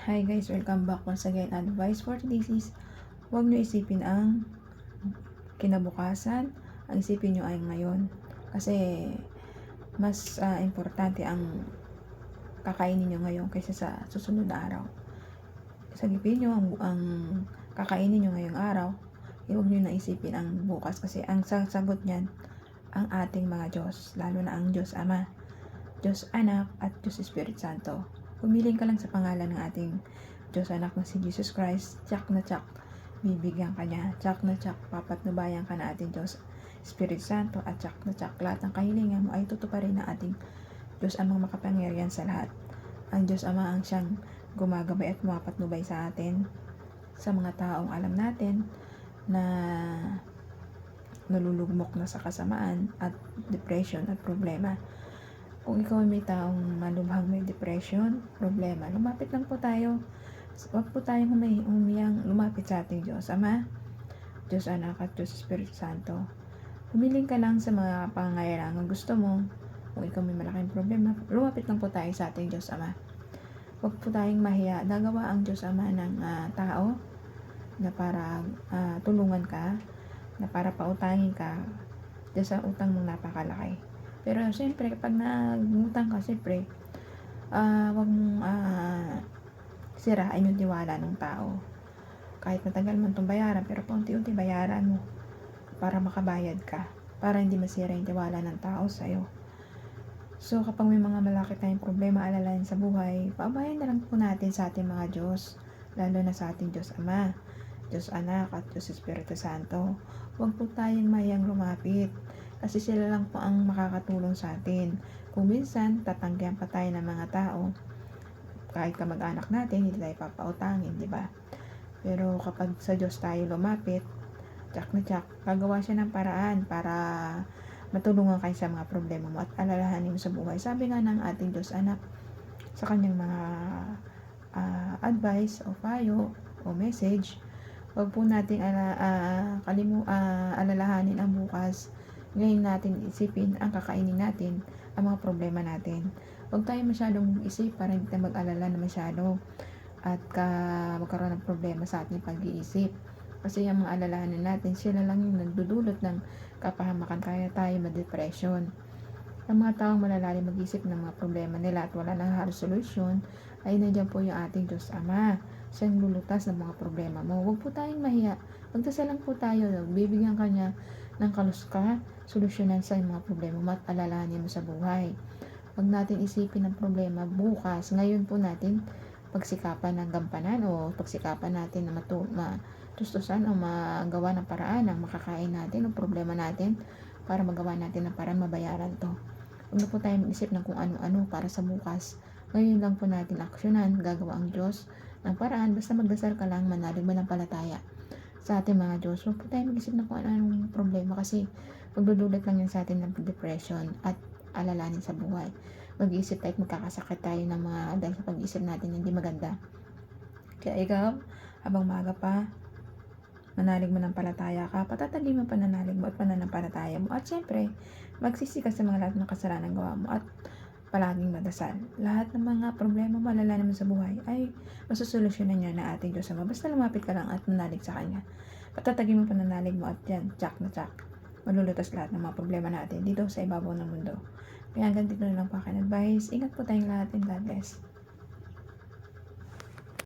Hi guys, welcome back once again. Advice for today is huwag nyo isipin ang kinabukasan, ang isipin nyo ay ngayon. Kasi mas importante ang kakainin nyo ngayon kaysa sa susunod na araw. Sagipin nyo ang kakainin nyo ngayong araw, huwag nyo na isipin ang bukas kasi ang sasagot niyan ang ating mga Diyos, lalo na ang Diyos Ama, Diyos Anak at Diyos Espiritu Santo. Humiling ka lang sa pangalan ng ating Diyos Anak na si Jesus Christ, tsak na tsak, bibigyan ka niya, tsak na tsak, papatnubayan ka na ating Diyos Espiritu Santo, at tsak na tsak, lahat ng kahilingan mo ay tutuparin ng ating Diyos Amang makapangyarihan sa lahat. Ang Diyos Ama ang siyang gumagabay at mapatnubay sa atin, sa mga taong alam natin na nalulugmok na sa kasamaan at depression at problema. Kung ikaw may taong malubhang may depression, problema, lumapit lang po tayo. Huwag po tayong umiyang lumapit sa ating Diyos Ama, Diyos Anak at Diyos Espiritu Santo. Humiling ka lang sa mga pangangailangan gusto mo. Kung ikaw may malaking problema, lumapit lang po tayo sa ating Diyos Ama. Huwag po tayong mahiya. Nagawa ang Diyos Ama ng tao na para tulungan ka, na para pautangin ka dyan sa utang mong napakalaki. Pero siyempre, kapag nagutang ka, siyempre, wag mong sirain yung tiwala ng tao. Kahit matagal man itong bayaran, pero paunti-unti bayaran mo para makabayad ka, para hindi masira yung tiwala ng tao sa'yo. So, kapag may mga malaki tayong problema, alalayan sa buhay, paabayan na lang po natin sa ating mga Diyos, lalo na sa ating Diyos Ama, Diyos Anak at Diyos Espiritu Santo. Huwag po tayong mayang lumapit kasi sila lang po ang makakatulong sa atin. Kung minsan, tatanggihan pa tayo ng mga tao, kahit kamag-anak natin, hindi tayo papautangin, di ba? Pero kapag sa Diyos tayo lumapit, tsak na tsak, gagawa siya ng paraan para matulungan kayo sa mga problema mo at alalahanin mo sa buhay. Sabi nga ng ating Diyos Anak sa kanyang mga advice o payo o message, huwag po nating alalahanin ang bukas. Ngayon natin isipin ang kakainin natin, ang mga problema natin. Huwag tayo masyadong isip para hindi tayo mag-alala na masyado at magkaroon ng problema sa ating pag-iisip. Kasi yung mga alalahanin natin, sila lang yung nagdudulot ng kapahamakan, kaya tayo ma-depression. Ang mga taong malalalim mag-isip ng mga problema nila at wala nang halos solusyon, ay nandiyan po yung ating Diyos Ama. Siyang lulutas ng mga problema mo. Huwag po tayong mahiya. Magdasal lang po tayo. Bibigyan ka niya ng kaluska, solusyonan sa mga problema mo at alalahanin mo sa buhay. Huwag natin isipin ang problema bukas. Ngayon po natin pagsikapan ng gampanan o pagsikapan natin na matustusan o magawa ng paraan ng makakain natin o problema natin para magawa natin ng paraan mabayaran to. Huwag na po tayo mag-isip ng kung ano-ano para sa bukas. Ngayon lang po natin aksyonan, gagawa ang Diyos ng paraan. Basta magdasal ka lang, manalig mananampalataya sa ating mga Diyos. Huwag po tayo mag-isip ng kung ano-anong problema kasi magdudulot lang yan sa atin ng depression at alalanin sa buhay. Mag-iisip tayo at magkakasakit tayo ng mga dahil sa pag-iisip natin hindi maganda. Kaya ikaw, habang maaga pa, manalig mananampalataya ka, patatagin mo pananalig mo at pananampalataya mo. At syempre, magsisi ka sa mga lahat ng kasalanan gawa mo at palaging madasal. Lahat ng mga problema malalaman mo sa buhay ay masusolusyonan niya na ating Diyos Ama. Basta lumapit ka lang at manalig sa Kanya. Patatagin mo pananalig mo at yan, tsak na tsak, malulutas lahat ng mga problema natin dito sa ibabaw ng mundo. Kaya hanggang dito na lang po aking advice. Ingat po tayong lahat and God bless.